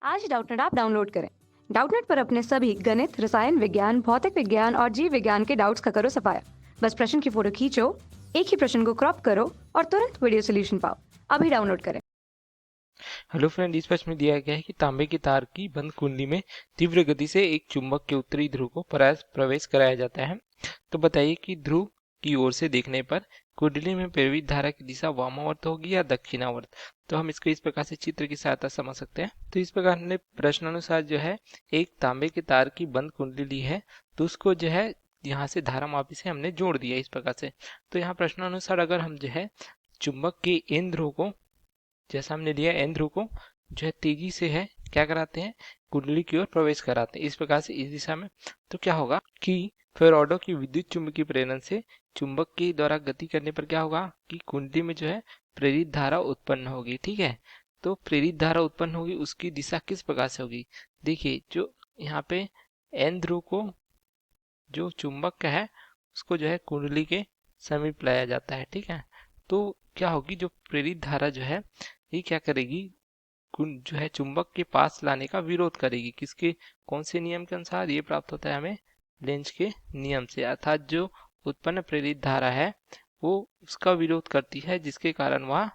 आज ही Doubtnut app download करें। Doubtnut पर अपने सभी गणित, रसायन विज्ञान, भौतिक विज्ञान और जीव विज्ञान के डाउट्स का करो सफाया। बस प्रश्न की फोटो खींचो, एक ही प्रश्न को क्रॉप करो और तुरंत वीडियो सोल्यूशन पाओ। अभी डाउनलोड करें। हेलो फ्रेंड, इस प्रश्न में दिया गया है कि तांबे की तार की बंद कुंडली में तीव्र गति से एक चुंबक के उत्तरी ध्रुव को प्रवेश कराया जाता है। तो बताइए कि ध्रुव की ओर से देखने पर कुंडली में प्रेरित धारा की दिशा वामावर्त होगी या दक्षिणावर्त। तो हम इसको इस प्रकार से चित्र की सहायता समझ सकते हैं। तो इस प्रकार हमने प्रश्नानुसार जो है एक तांबे की तार की बंद कुंडली ली है, तो उसको जो है यहाँ से धारा मापी से हमने जोड़ दिया इस प्रकार से। तो यहाँ प्रश्नानुसार अगर हम जो है चुंबक के एन ध्रुव को, जैसा हमने लिया एन ध्रुव को, जो है तेजी से है क्या कराते हैं, कुंडली की ओर प्रवेश कराते हैं इस प्रकार से इस दिशा में। तो क्या होगा कि फेराडो की विद्युत चुंबकीय प्रेरण से चुंबक के द्वारा गति करने पर क्या होगा कि कुंडली में जो है प्रेरित धारा उत्पन्न होगी। ठीक है, तो प्रेरित धारा उत्पन्न होगी, उसकी दिशा किस प्रकार से होगी। देखिए, जो यहाँ पे एन ध्रुव को जो चुंबक का है उसको जो है कुंडली के समीप लाया जाता है। ठीक है, तो क्या होगी, जो प्रेरित धारा जो है ये क्या करेगी, जो है चुंबक के पास लाने का विरोध करेगी। किसके, कौन से नियम के अनुसार ये प्राप्त होता है हमें, लेंज के नियम से। अर्थात जो उत्पन्न प्रेरित धारा है वो उसका विरोध करती है, जिसके कारण वह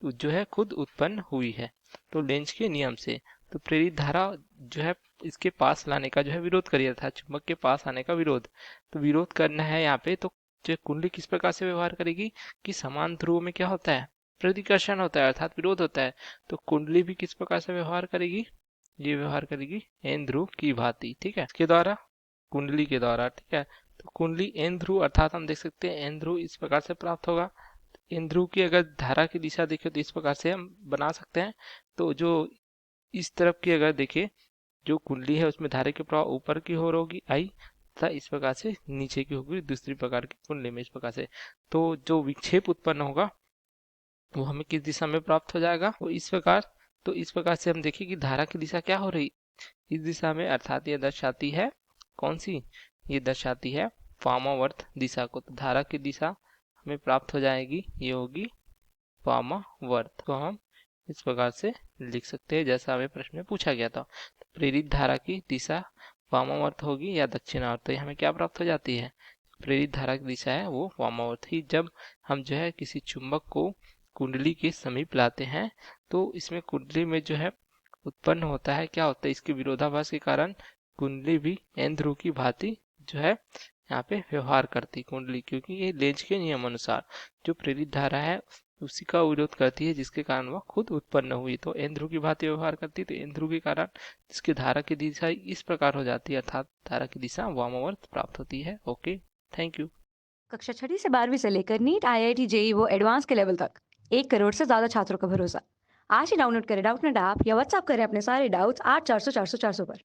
जो है खुद उत्पन्न हुई है, तो लेंज के नियम से। तो प्रेरित धारा जो है इसके पास लाने का जो है विरोध करिए था, चुंबक के पास आने का विरोध। तो विरोध करना है यहाँ पे, तो जो कुंडली किस प्रकार से व्यवहार करेगी कि समान ध्रुव में क्या होता है, प्रतिकर्षण होता है अर्थात विरोध होता है। तो कुंडली भी किस प्रकार से व्यवहार करेगी, ये व्यवहार करेगी एन ध्रुव की भांति। ठीक है, इसके द्वारा, कुंडली के द्वारा। ठीक है, तो कुंडली एन ध्रुव अर्थात हम देख सकते हैं एन ध्रुव इस प्रकार से प्राप्त होगा। इन ध्रुव की अगर धारा की दिशा देखें तो इस प्रकार से हम बना सकते हैं। तो जो इस तरफ की अगर देखें, जो कुंडली है उसमें धारा की प्रवाह ऊपर की ओर होगी आई, तथा इस प्रकार से नीचे की होगी दूसरी प्रकार की कुंडली में इस प्रकार से। तो जो विक्षेप उत्पन्न होगा वो हमें किस दिशा में प्राप्त हो जाएगा, वो इस प्रकार। तो इस प्रकार से हम देखें कि धारा की दिशा क्या हो रही इस दिशा में, अर्थात ये दर्शाती है कौन सी, ये दर्शाती है वामावर्त दिशा को। तो धारा की दिशा हमें प्राप्त हो जाएगी, ये होगी वामावर्त। तो हम इस प्रकार से लिख सकते हैं जैसा हमें प्रश्न में पूछा गया था। तो प्रेरित धारा की दिशा वामावर्त होगी या दक्षिणावर्त। तो हमें क्या प्राप्त हो जाती है, प्रेरित धारा की दिशा है वो वामावर्त ही। जब हम जो है किसी चुंबक को कुंडली के समीप लाते हैं तो इसमें कुंडली में जो है उत्पन्न होता है, क्या होता है, इसके विरोधाभास के कारण कुंडली भी एन ध्रुव की भांति जो है यहाँ पे व्यवहार करती कुंडली, क्योंकि ये लेंज के नियम अनुसार जो प्रेरित धारा है उसी का विरोध करती है, जिसके कारण वह खुद उत्पन्न हुई। तो एन ध्रुव की भांति व्यवहार करती है, तो एन ध्रुव के कारण इसकी धारा की दिशा इस प्रकार हो जाती है, अर्थात धारा की दिशा वामावर्त प्राप्त होती है। Okay, thank you. कक्षा 6 से 12वीं से लेकर नीट, IIT, JEE वो एडवांस के लेवल तक 1 करोड़ से ज्यादा छात्रों का भरोसा। आज ही डाउनलोड करें डाउटनेट ऐप या व्हाट्सएप करें अपने सारे डाउट्स 8400 400 400 पर।